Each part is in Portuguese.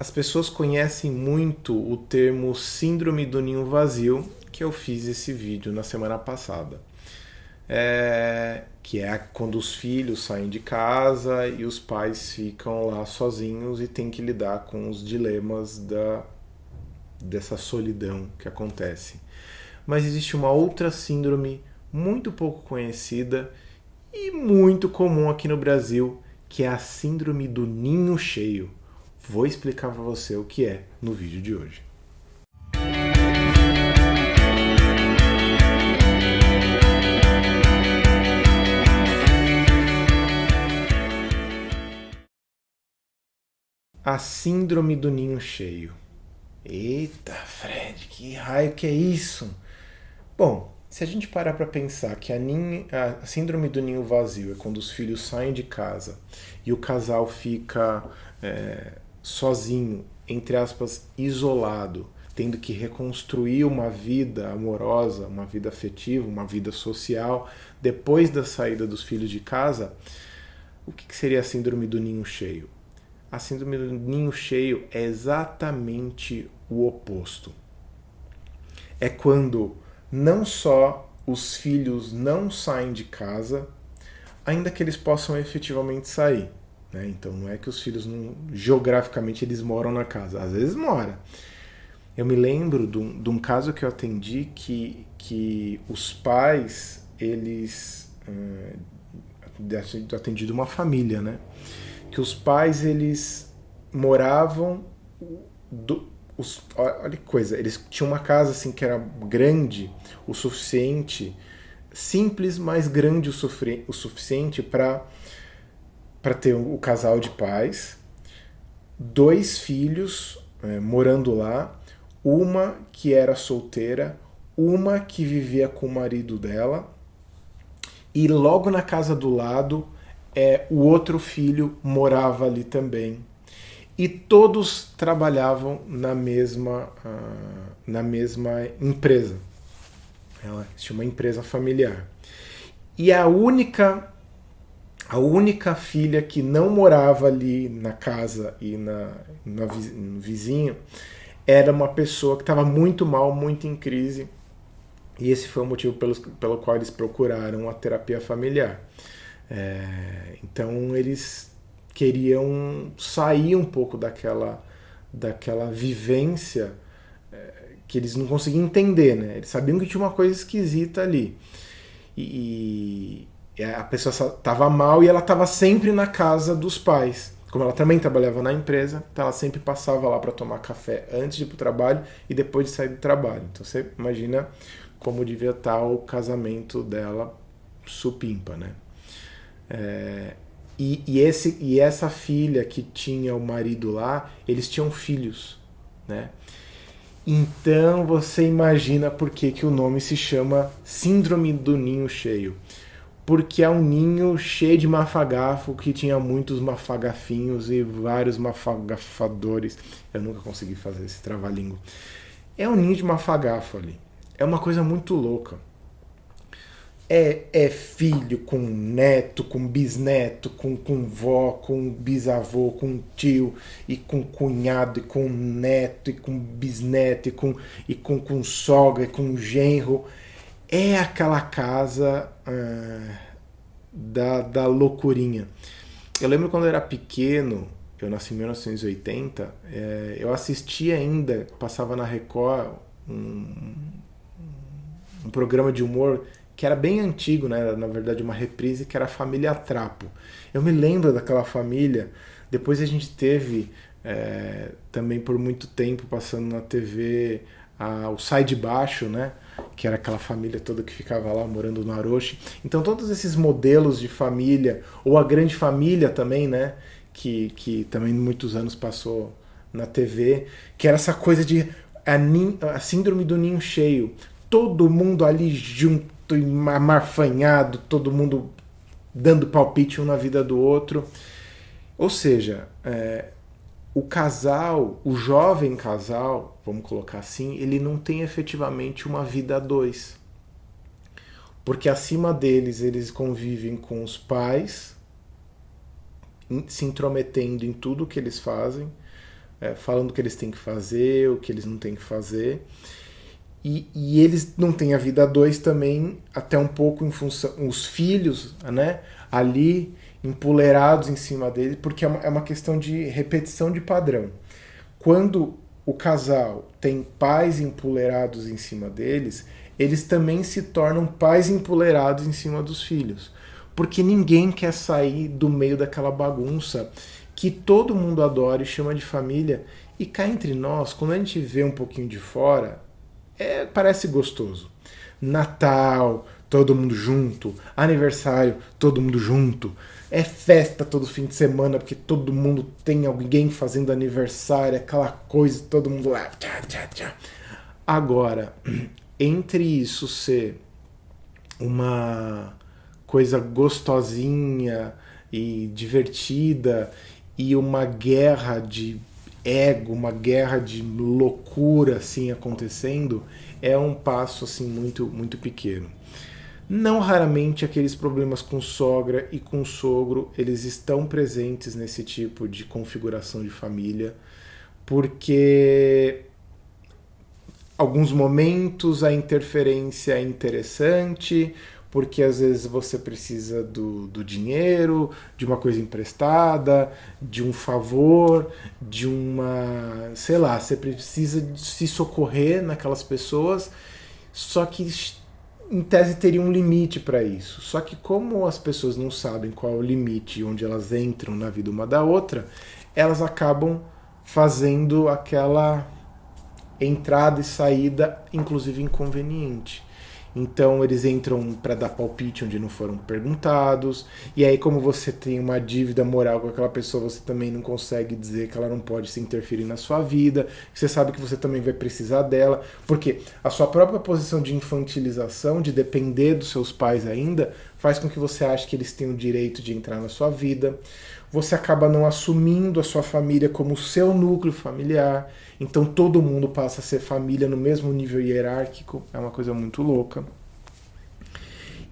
As pessoas conhecem muito o termo síndrome do ninho vazio, que eu fiz esse vídeo na semana passada. Que é quando os filhos saem de casa e os pais ficam lá sozinhos e têm que lidar com os dilemas dessa solidão que acontece. Mas existe uma outra síndrome muito pouco conhecida e muito comum aqui no Brasil, que é a síndrome do ninho cheio. Vou explicar para você o que é no vídeo de hoje. A síndrome do ninho cheio. Eita, Fred, que raio que é isso? Bom, se a gente parar para pensar que a síndrome do ninho vazio é quando os filhos saem de casa e o casal fica sozinho, entre aspas, isolado, tendo que reconstruir uma vida amorosa, uma vida afetiva, uma vida social, depois da saída dos filhos de casa, o que seria a síndrome do ninho cheio? A síndrome do ninho cheio é exatamente o oposto. É quando não só os filhos não saem de casa, ainda que eles possam efetivamente sair. Né? Então não é que os filhos, geograficamente, eles moram na casa. Às vezes mora. Eu me lembro de um caso que eu atendi que os pais, eles... atendido uma família, né? Que os pais, eles moravam... olha que coisa, eles tinham uma casa assim que era grande o suficiente, simples, mas grande o suficiente para ter o casal de pais, 2 filhos morando lá, uma que era solteira, uma que vivia com o marido dela, e logo na casa do lado o outro filho morava ali também. E todos trabalhavam na mesma empresa. Ela tinha uma empresa familiar. E a única filha que não morava ali na casa e no vizinho era uma pessoa que estava muito mal, muito em crise. E esse foi o motivo pelo qual eles procuraram a terapia familiar. Então eles queriam sair um pouco daquela vivência que eles não conseguiam entender, né? Eles sabiam que tinha uma coisa esquisita ali. E a pessoa estava mal e ela estava sempre na casa dos pais. Como ela também trabalhava na empresa, então ela sempre passava lá para tomar café antes de ir para o trabalho e depois de sair do trabalho. Então você imagina como devia estar o casamento dela supimpa, né? E essa filha que tinha o marido lá, eles tinham filhos, né? Então você imagina por que o nome se chama Síndrome do Ninho Cheio. Porque é um ninho cheio de mafagafo, que tinha muitos mafagafinhos e vários mafagafadores. Eu nunca consegui fazer esse trava-língua. É um ninho de mafagafo ali. É uma coisa muito louca. É filho com neto, com bisneto, com vó, com bisavô, com tio, e com cunhado, e com neto, e com bisneto, e com sogra, e com genro. É aquela casa da loucurinha. Eu lembro quando eu era pequeno, eu nasci em 1980, eu assistia ainda, passava na Record, um programa de humor que era bem antigo, né? Era, na verdade, uma reprise, que era a Família Trapo. Eu me lembro daquela família. Depois a gente teve também por muito tempo passando na TV o Sai de Baixo, né? Que era aquela família toda que ficava lá morando no Aroche. Então todos esses modelos de família, ou a Grande Família também, né? Que também muitos anos passou na TV, que era essa coisa de a síndrome do ninho cheio. Todo mundo ali junto, amarfanhado, todo mundo dando palpite um na vida do outro. Ou seja, o casal, o jovem casal, vamos colocar assim, ele não tem efetivamente uma vida a dois. Porque acima deles, eles convivem com os pais, se intrometendo em tudo que eles fazem, falando o que eles têm que fazer, o que eles não têm que fazer. E eles não têm a vida a dois também, até um pouco em função. Os filhos, né, ali empoleirados em cima dele, porque é uma questão de repetição de padrão. Quando o casal tem pais empoleirados em cima deles, eles também se tornam pais empoleirados em cima dos filhos. Porque ninguém quer sair do meio daquela bagunça que todo mundo adora e chama de família. E cá entre nós, quando a gente vê um pouquinho de fora, parece gostoso. Natal, todo mundo junto. Aniversário, todo mundo junto. É festa todo fim de semana, porque todo mundo tem alguém fazendo aniversário, aquela coisa, todo mundo lá. Tchá, tchá, tchá. Agora, entre isso ser uma coisa gostosinha e divertida e uma guerra de ego, uma guerra de loucura assim acontecendo, é um passo assim muito muito pequeno. Não raramente aqueles problemas com sogra e com sogro, eles estão presentes nesse tipo de configuração de família, porque alguns momentos a interferência é interessante, porque às vezes você precisa do dinheiro, de uma coisa emprestada, de um favor, de uma... sei lá, você precisa se socorrer naquelas pessoas, só que em tese teria um limite para isso. Só que como as pessoas não sabem qual é o limite onde elas entram na vida uma da outra, elas acabam fazendo aquela entrada e saída, inclusive inconveniente. Então eles entram para dar palpite onde não foram perguntados, e aí como você tem uma dívida moral com aquela pessoa, você também não consegue dizer que ela não pode se interferir na sua vida, você sabe que você também vai precisar dela, porque a sua própria posição de infantilização, de depender dos seus pais ainda, faz com que você ache que eles têm o direito de entrar na sua vida. Você acaba não assumindo a sua família como o seu núcleo familiar, então todo mundo passa a ser família no mesmo nível hierárquico, é uma coisa muito louca.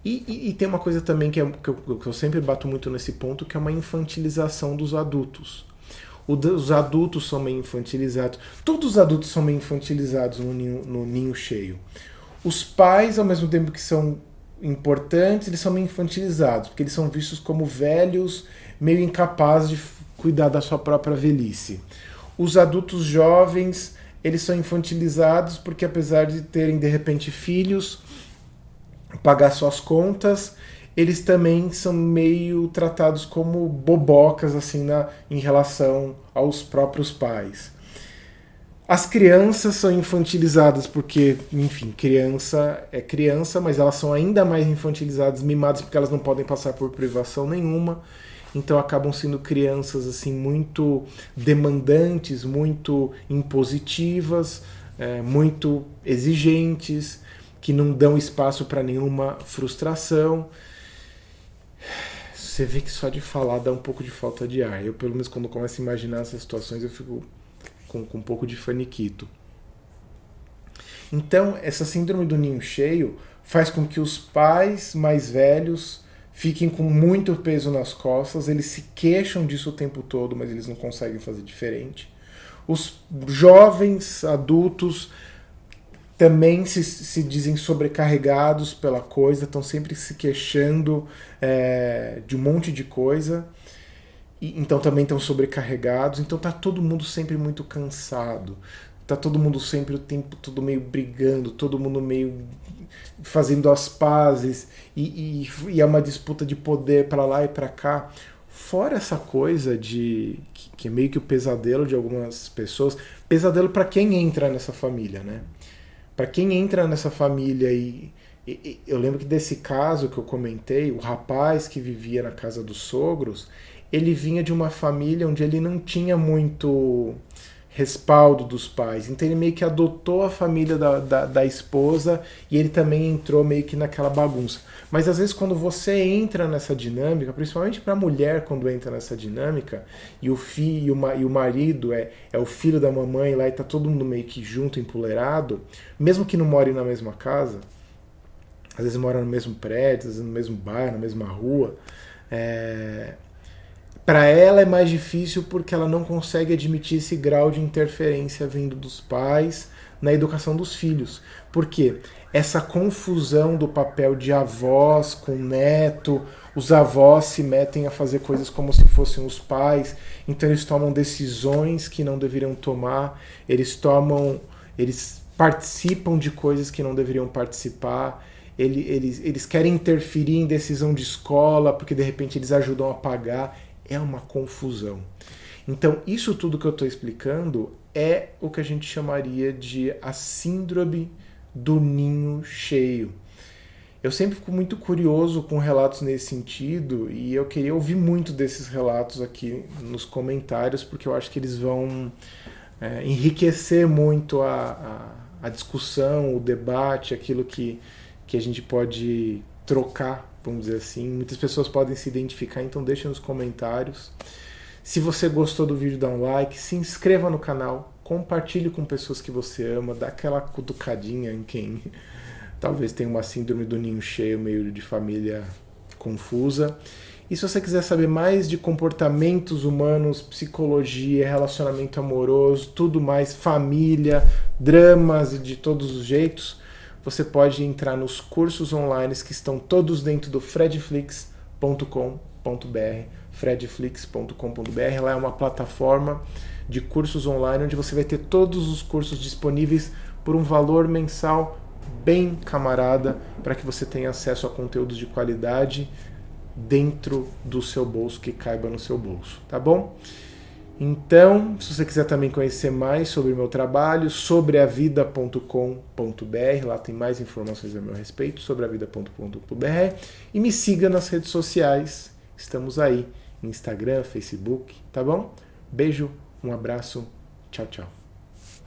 E tem uma coisa também que eu sempre bato muito nesse ponto, que é uma infantilização dos adultos. Os adultos são meio infantilizados, todos os adultos são meio infantilizados no ninho cheio. Os pais, ao mesmo tempo que são importantes, eles são meio infantilizados, porque eles são vistos como velhos, meio incapazes de cuidar da sua própria velhice. Os adultos jovens, eles são infantilizados porque apesar de terem de repente filhos, pagar suas contas, eles também são meio tratados como bobocas assim em relação aos próprios pais. As crianças são infantilizadas porque, enfim, criança é criança, mas elas são ainda mais infantilizadas, mimadas, porque elas não podem passar por privação nenhuma. Então acabam sendo crianças assim muito demandantes, muito impositivas, muito exigentes, que não dão espaço para nenhuma frustração. Você vê que só de falar dá um pouco de falta de ar. Eu, pelo menos, quando começo a imaginar essas situações, eu fico com um pouco de faniquito. Então, essa síndrome do ninho cheio faz com que os pais mais velhos fiquem com muito peso nas costas, eles se queixam disso o tempo todo, mas eles não conseguem fazer diferente. Os jovens adultos também se dizem sobrecarregados pela coisa, estão sempre se queixando de um monte de coisa, então também estão sobrecarregados, então tá todo mundo sempre muito cansado, tá todo mundo sempre o tempo todo meio brigando, todo mundo meio fazendo as pazes, e é uma disputa de poder para lá e para cá. Fora essa coisa que é meio que o pesadelo de algumas pessoas, pesadelo para quem entra nessa família, né? Para quem entra nessa família e eu lembro que desse caso que eu comentei, o rapaz que vivia na casa dos sogros, ele vinha de uma família onde ele não tinha muito respaldo dos pais, então ele meio que adotou a família da esposa e ele também entrou meio que naquela bagunça. Mas às vezes quando você entra nessa dinâmica, principalmente para a mulher quando entra nessa dinâmica, e o filho e o marido é o filho da mamãe lá e tá todo mundo meio que junto, empoleirado, mesmo que não morem na mesma casa, às vezes moram no mesmo prédio, às vezes no mesmo bairro, na mesma rua, Para ela é mais difícil porque ela não consegue admitir esse grau de interferência vindo dos pais na educação dos filhos. Por quê? Essa confusão do papel de avós com neto, os avós se metem a fazer coisas como se fossem os pais, então eles tomam decisões que não deveriam tomar, eles participam de coisas que não deveriam participar, eles querem interferir em decisão de escola porque de repente eles ajudam a pagar. É uma confusão. Então, isso tudo que eu estou explicando é o que a gente chamaria de a síndrome do ninho cheio. Eu sempre fico muito curioso com relatos nesse sentido e eu queria ouvir muito desses relatos aqui nos comentários, porque eu acho que eles vão enriquecer muito a discussão, o debate, aquilo que a gente pode trocar, vamos dizer assim. Muitas pessoas podem se identificar, então deixa nos comentários. Se você gostou do vídeo, dá um like, se inscreva no canal, compartilhe com pessoas que você ama, dá aquela cutucadinha em quem talvez tenha uma síndrome do ninho cheio, meio de família confusa. E se você quiser saber mais de comportamentos humanos, psicologia, relacionamento amoroso, tudo mais, família, dramas e de todos os jeitos, você pode entrar nos cursos online que estão todos dentro do fredflix.com.br, fredflix.com.br. Lá é uma plataforma de cursos online onde você vai ter todos os cursos disponíveis por um valor mensal bem camarada, para que você tenha acesso a conteúdos de qualidade dentro do seu bolso, que caiba no seu bolso, tá bom? Então, se você quiser também conhecer mais sobre o meu trabalho, sobreavida.com.br, lá tem mais informações a meu respeito, sobreavida.com.br, e me siga nas redes sociais, estamos aí, Instagram, Facebook, tá bom? Beijo, um abraço, tchau, tchau.